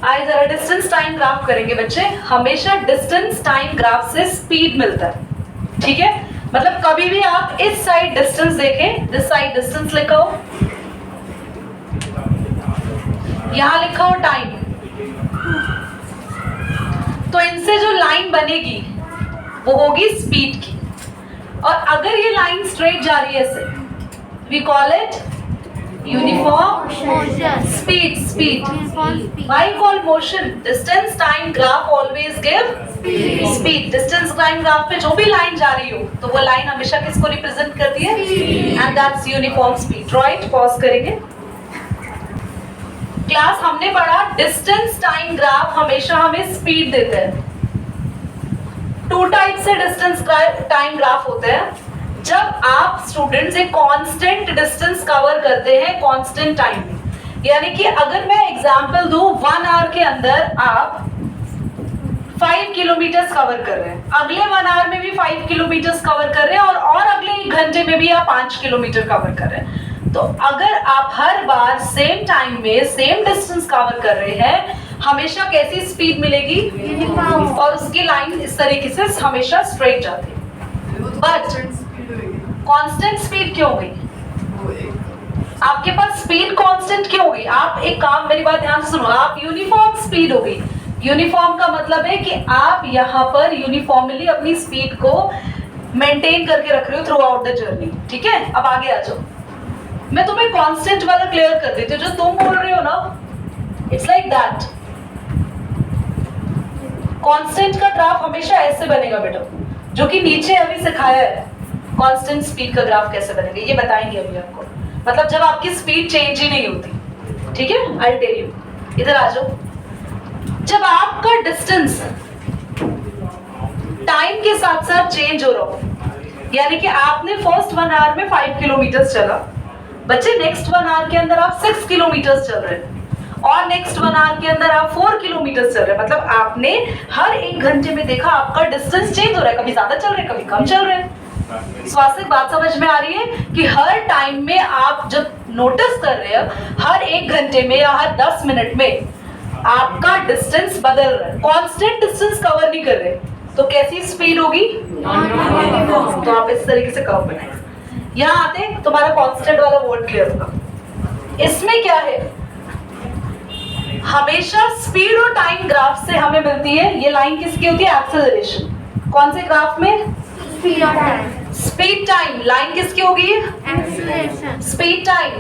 आइए जरा distance time graph करेंगे बच्चे। हमेशा डिस्टेंस टाइम ग्राफ से स्पीड मिलता है, ठीक है। मतलब कभी भी आप इस साइड डिस्टेंस देखें, दिस साइड डिस्टेंस लिखा हो, यहां लिखा हो टाइम, तो इनसे जो लाइन बनेगी वो होगी स्पीड की। और अगर ये लाइन स्ट्रेट जा रही है ऐसे, we call it uniform speed. Speed why call motion? Distance time graph always give speed. Distance time graph पे जो भी लाइन जा रही हो तो वो लाइन हमेशा किसको रिप्रेजेंट करती है? And that's uniform speed, right. Pause करेंगे। क्लास हमने पढ़ा डिस्टेंस टाइम ग्राफ हमेशा हमें स्पीड देते हैं। टू टाइप से डिस्टेंस टाइम ग्राफ होते हैं। जब आप स्टूडेंट्स एक कांस्टेंट डिस्टेंस कवर करते हैं कांस्टेंट टाइम में, यानी कि अगर मैं एग्जांपल दूं 1 आवर के अंदर आप 5 किलोमीटर कवर कर रहे हैं, अगले 1 आवर में भी 5 किलोमीटर कवर कर रहे हैं और अगले 1 घंटे में भी आप 5 किलोमीटर कवर कर रहे हैं, तो अगर आप हर बार सेम टाइम में सेम डिस्टेंस कवर कर रहे हैं, हमेशा कैसी स्पीड मिलेगी? और उसकी लाइन इस तरीके से हमेशा स्ट्रेट जाती है। बट कांस्टेंट स्पीड क्यों गई? आपके पास स्पीड कांस्टेंट क्यों गई? आप एक काम, मेरी बात ध्यान से सुनो, आप यूनिफॉर्म स्पीड हो गई। यूनिफॉर्म का मतलब है कि आप यहाँ पर यूनिफॉर्मली अपनी स्पीड को मेंटेन करके रख रहे हो थ्रू आउट द जर्नी, ठीक है। अब आगे आ जाओ, मैं तुम्हें कांस्टेंट वाला क्लियर कर देती हूँ। जो तुम बोल रहे हो ना, इट्स लाइक दैट। कांस्टेंट का ग्राफ हमेशा ऐसे बनेगा बेटा, जो कि नीचे अभी सिखाया है। कांस्टेंट स्पीड का ग्राफ कैसे बनेगा ये बताएंगे अभी आपको। मतलब जब आपकी स्पीड चेंज ही नहीं होती, ठीक है। I will tell you. इधर आ जाओ। जब आपका डिस्टेंस टाइम के साथ साथ चेंज हो रहा हो, यानी कि आपने फर्स्ट 1 आवर में 5 किलोमीटर चला, बच्चे नेक्स्ट 1 आवर के अंदर आप 6 किलोमीटर चल रहे हैं, और नेक्स्ट 1 आवर के अंदर आप 4 किलोमीटर चल रहे हैं। मतलब आपने हर 1 घंटे में देखा आपका डिस्टेंस चेंज हो रहा है, कभी ज्यादा चल रहे हैं, कभी कम चल रहे हैं। स्वाभाविक बात समझ में आ रही है कि हर टाइम में आप जब नोटिस कर रहे हैं, हर 1 घंटे में या हर 10 मिनट में आपका डिस्टेंस बदल रहा है, कांस्टेंट डिस्टेंस कवर नहीं कर रहे, तो कैसी स्पीड होगी? तो आप इस तरीके से कर्व बनाएंगे। यहाँ आते तुम्हारा कांस्टेंट वाला वर्ड क्लियर होगा। इसमें क्या है? हमेशा स्पीड और टाइम ग्राफ से हमें मिलती है ये लाइन किसकी होती है? एक्सेलरेशन। कौन से ग्राफ में? Speed time. लाइन किसकी होगी? Speed time.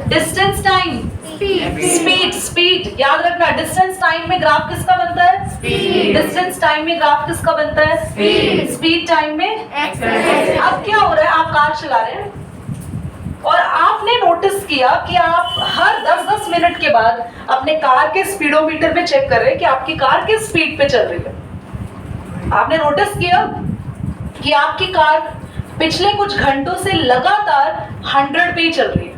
Distance time. Speed. Speed याद रखना, डिस्टेंस टाइम में ग्राफ किसका बनता है? डिस्टेंस टाइम में ग्राफ किसका बनता है? स्पीड टाइम में। अब क्या हो रहा है? आप कार चला रहे हैं और आपने नोटिस किया कि आप हर 10-10 मिनट के बाद अपने कार के स्पीडोमीटर पे चेक कर रहे हैं कि आपकी कार किस स्पीड पे चल रही है। आपने नोटिस किया कि आपकी कार पिछले कुछ घंटों से लगातार 100 पे चल रही है,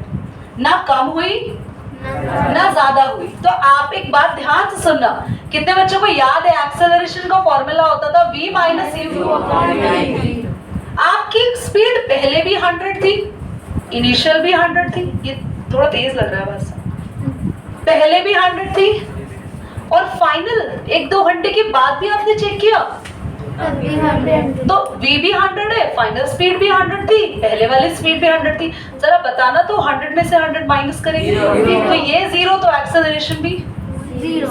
ना कम हुई ना ज्यादा हुई। तो आप एक बात ध्यान से सुनना, कितने बच्चों को याद है एक्सेलरेशन का फॉर्मूला होता था v माइनस u। आपकी स्पीड पहले भी 100 थी, इनिशियल भी 100 थी, ये थोड़ा तेज लग रहा है बस, पहले भी 100 थी और फाइनल 1-2 घंटे के बाद भी आपने चेक किया तो v भी 100 है, फाइनल स्पीड भी 100 थी, पहले वाली स्पीड भी 100 थी। जरा बताना तो 100 में से 100 माइनस करेंगे तो ये 0, तो एक्सेलरेशन भी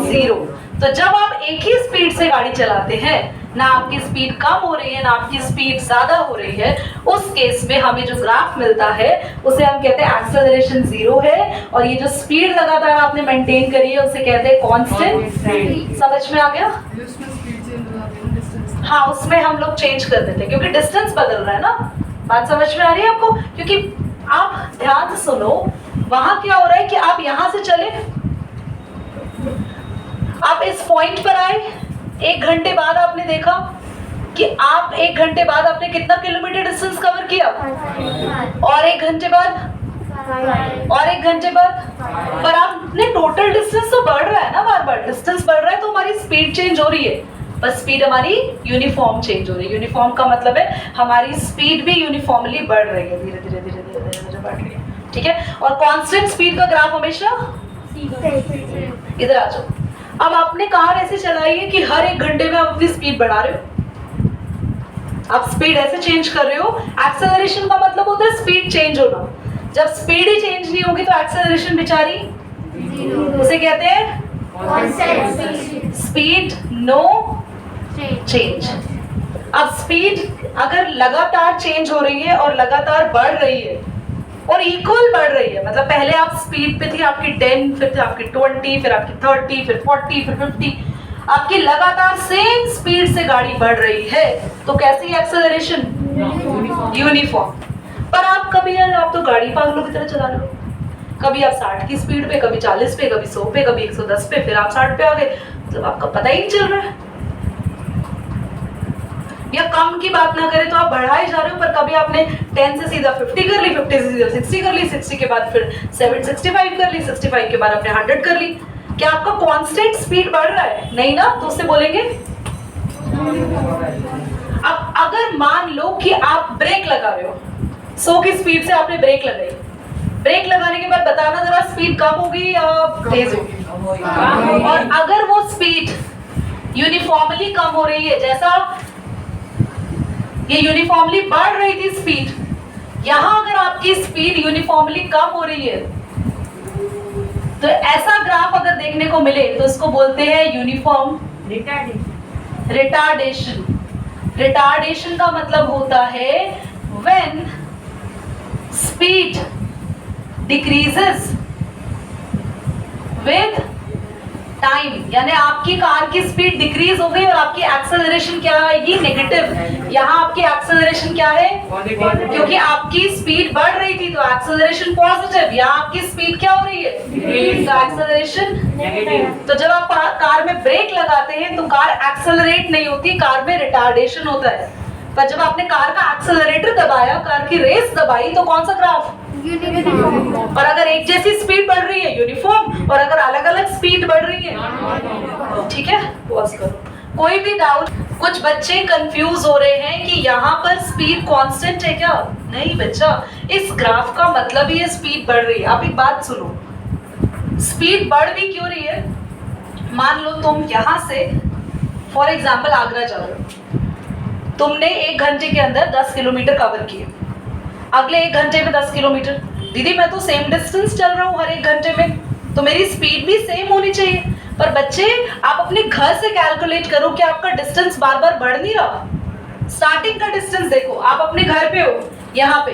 0। तो जब आप एक ही स्पीड से गाड़ी चलाते हैं, ना आपकी स्पीड कम हो रही है ना आपकी स्पीड ज्यादा हो रही है, उस केस में हमें जो ग्राफ मिलता है उसे हम कहते हैं एक्सेलरेशन 0 है, और ये जो स्पीड लगातार आपने मेंटेन करी है उसे कहते हैं कांस्टेंट। समझ में आ गया? हाँ, उसमें हम लोग चेंज कर देते हैं क्योंकि डिस्टेंस बदल रहा है ना। बात समझ में आ रही है आपको? क्योंकि आप ध्यान से सुनो, वहां क्या हो रहा है कि आप यहां से चले, आप इस पॉइंट पर आए, 1 घंटे बाद आपने देखा कि आप 1 घंटे बाद आपने कितना किलोमीटर डिस्टेंस कवर किया, और 1 घंटे बाद, और 1 घंटे बाद, पर आपने टोटल डिस्टेंस तो बढ़ रहा है ना, बार बार डिस्टेंस बढ़ रहा है तो हमारी स्पीड चेंज हो रही है, बस स्पीड हमारी यूनिफॉर्म चेंज हो रही है। यूनिफॉर्म का मतलब है हमारी स्पीड भी यूनिफॉर्मली बढ़ रही है, धीरे धीरे धीरे धीरे धीरे बढ़ रही है, ठीक है। और कांस्टेंट स्पीड का ग्राफ हमेशा इधर आ जाओ। अब आपने कार ऐसे चलाई है कि हर 1 घंटे में आप अपनी स्पीड बढ़ा रहे हो, आप स्पीड ऐसे चेंज कर रहे हो। एक्सेलरेशन का मतलब होता है स्पीड चेंज होना। जब स्पीड ही चेंज नहीं होगी तो एक्सेलरेशन बेचारी उसे कहते हैं स्पीड नो चेंज। अब स्पीड अगर लगातार चेंज हो रही है और लगातार बढ़ रही है और इक्वल बढ़ रही है, मतलब पहले आप स्पीड पे थी आपकी 10, फिर थी आपकी 20, फिर आपकी 30, फिर 40, फिर 50, आपकी लगातार सेम स्पीड से गाड़ी बढ़ रही है, तो कैसी एक्सेलरेशन? यूनिफॉर्म। पर आप कभी आप तो गाड़ी पागलों की तरह चला रहे हो, कभी आप 60 की स्पीड पे, कभी 40 पे, कभी 100 पे, कभी 110 पे, फिर आप 60 पे आ गए, मतलब आपका पता ही नहीं चल रहा है। या कम की बात ना करें तो आप बढ़ाए जा रहे हो, पर कभी आपने 10 से सीधा 50 कर ली, 50 से सीधा 60 कर ली, 60 के बाद फिर 765 कर ली, 65 के बाद आपने 100 कर ली। क्या आपका कांस्टेंट स्पीड बढ़ रहा है? नहीं ना, तो उससे बोलेंगे। अब अगर मान लो कि आप ब्रेक लगा रहे हो, 100 की स्पीड से आपने ब्रेक लगाई, ब्रेक लगाने के बाद बताना जरा स्पीड कम होगी या तेज होगी? और अगर वो स्पीड यूनिफॉर्मली कम हो रही है, जैसा ये यूनिफॉर्मली बढ़ रही थी स्पीड, यहां अगर आपकी स्पीड यूनिफॉर्मली कम हो रही है, तो ऐसा ग्राफ अगर देखने को मिले तो इसको बोलते हैं यूनिफॉर्म रिटार्डेशन। रिटार्डेशन का मतलब होता है when speed decreases with time, यानी आपकी कार की स्पीड डिक्रीज हो गई और आपकी एक्सेलरेशन क्या आएगी? नेगेटिव। यहाँ आपकी एक्सेलरेशन क्या है? क्योंकि आपकी स्पीड बढ़ रही थी तो एक्सेलरेशन पॉजिटिव, यहाँ आपकी स्पीड क्या हो रही है? तो एक्सेलरेशन नेगेटिव। तो जब आप कार में ब्रेक लगाते हैं तो कार एक्सेलरेट नहीं होती, कार में रिटार्डेशन होता है। पर जब आपने कार का एक्सेलरेटर दबाया, कार की रेस दबाई, तो कौन सा ग्राफ? यूनिफॉर्म। और अगर एक जैसी स्पीड बढ़ रही है यूनिफॉर्म, और अगर अलग अलग स्पीड बढ़ रही है, ठीक है, पॉज करो। कोई भी डाउट? कुछ बच्चे कंफ्यूज हो रहे हैं कि यहाँ पर स्पीड कांस्टेंट है क्या? नहीं बच्चा, इस ग्राफ का मतलब ये स्पीड बढ़ रही है। आप एक बात सुनो, स्पीड बढ़ भी क्यों रही है? मान लो तुम यहाँ से फॉर एग्जाम्पल आगरा जा रहे हो, तुमने 1 घंटे के अंदर 10 किलोमीटर कवर किए, अगले 1 घंटे में 10 किलोमीटर। दीदी मैं तो सेम डिस्टेंस चल रहा हूँ हर 1 घंटे में, तो मेरी स्पीड भी सेम होनी चाहिए। पर बच्चे आप अपने घर से कैलकुलेट करो कि आपका डिस्टेंस बार बार बढ़ नहीं रहा। स्टार्टिंग का डिस्टेंस देखो, आप अपने घर पे हो, यहाँ पे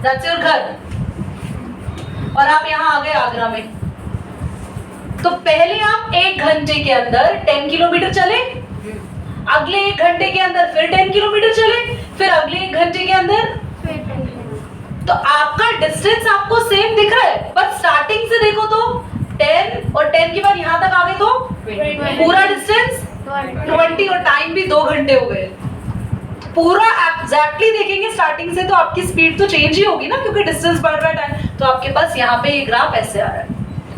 दैट्स योर घर, और आप यहाँ आ गए आगरा में, तो पहले आप 1 घंटे के अंदर 10 किलोमीटर चले, अगले 1 घंटे के अंदर फिर 10 किलोमीटर चले, फिर अगले 1 घंटे के अंदर, तो आपका डिस्टेंस आपको सेम दिख रहा है, पर स्टार्टिंग से देखो तो 10 और 10 के बाद यहाँ तक आ गए तो पूरा डिस्टेंस 20 और टाइम भी 2 घंटे हो गए। पूरा एग्जैक्टली देखेंगे स्टार्टिंग से तो आपकी स्पीड तो चेंज ही होगी ना, क्योंकि डिस्टेंस बढ़ रहा है टाइम। तो आपके पास यहाँ पे ये ग्राफ ऐसे आ रहा है,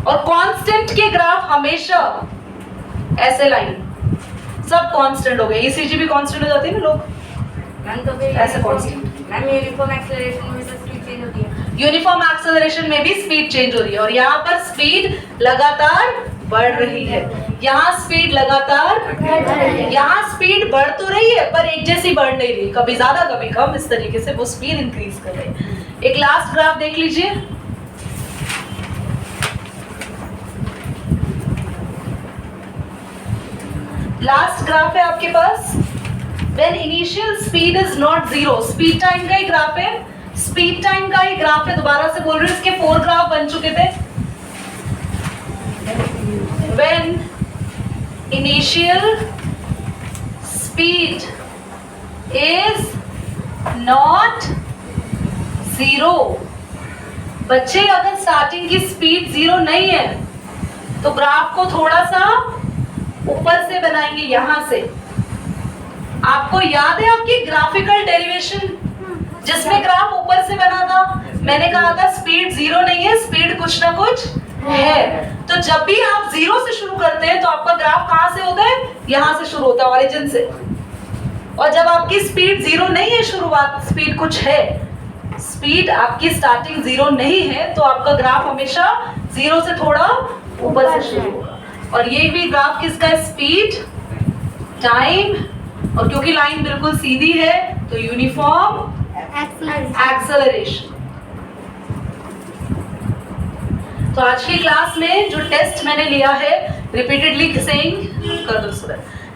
और कांस्टेंट के ग्राफ हमेशा ऐसे लाइन, सब कांस्टेंट हो गए। ईसीजी भी कांस्टेंट हो जाती है ना लोग, ऐसे कांस्टेंट। यूनिफॉर्म एक्सेलरेशन में तो स्पीड चेंज होती है, यूनिफॉर्म एक्सेलरेशन में भी स्पीड चेंज हो रही है, और यहाँ पर स्पीड लगातार बढ़ रही है, यहाँ स्पीड लगातार, यहाँ स्पीड बढ़ तो रही है पर एक जैसी बढ़ नहीं रही, कभी ज्यादा कभी कम, इस तरीके से वो स्पीड इंक्रीज कर रही है। एक लास्ट ग्राफ देख लीजिए, लास्ट ग्राफ है आपके पास, when initial speed is not zero, speed time का ही ग्राफ है, स्पीड टाइम का ही ग्राफ है। दोबारा से बोल रही हूँ, इसके 4 ग्राफ बन चुके थे। when initial speed is not zero, बच्चे अगर स्टार्टिंग की स्पीड 0 नहीं है तो ग्राफ को थोड़ा सा ऊपर से बनाएंगे, यहां से। आपको याद है आपकी ग्राफिकल डेरिवेशन जिसमें ग्राफ ऊपर से बना था? मैंने कहा था स्पीड 0 नहीं है, स्पीड कुछ ना कुछ है। तो जब भी आप 0 से शुरू करते हैं तो आपका ग्राफ कहां से होता है? यहां से शुरू होता है, ओरिजिन से। और जब आपकी स्पीड 0 नहीं है, शुरुआत स्पीड कुछ है, स्पीड आपकी स्टार्टिंग 0 नहीं है, तो आपका ग्राफ हमेशा 0 से थोड़ा ऊपर से शुरू होगा। और ये भी ग्राफ किसका है? स्पीड, टाइम, और क्योंकि लाइन बिल्कुल सीधी है तो यूनिफॉर्म एक्सेलरेशन। तो आज की क्लास में जो टेस्ट मैंने लिया है, रिपीटेडली सेइंग कर दो स्टूडेंट,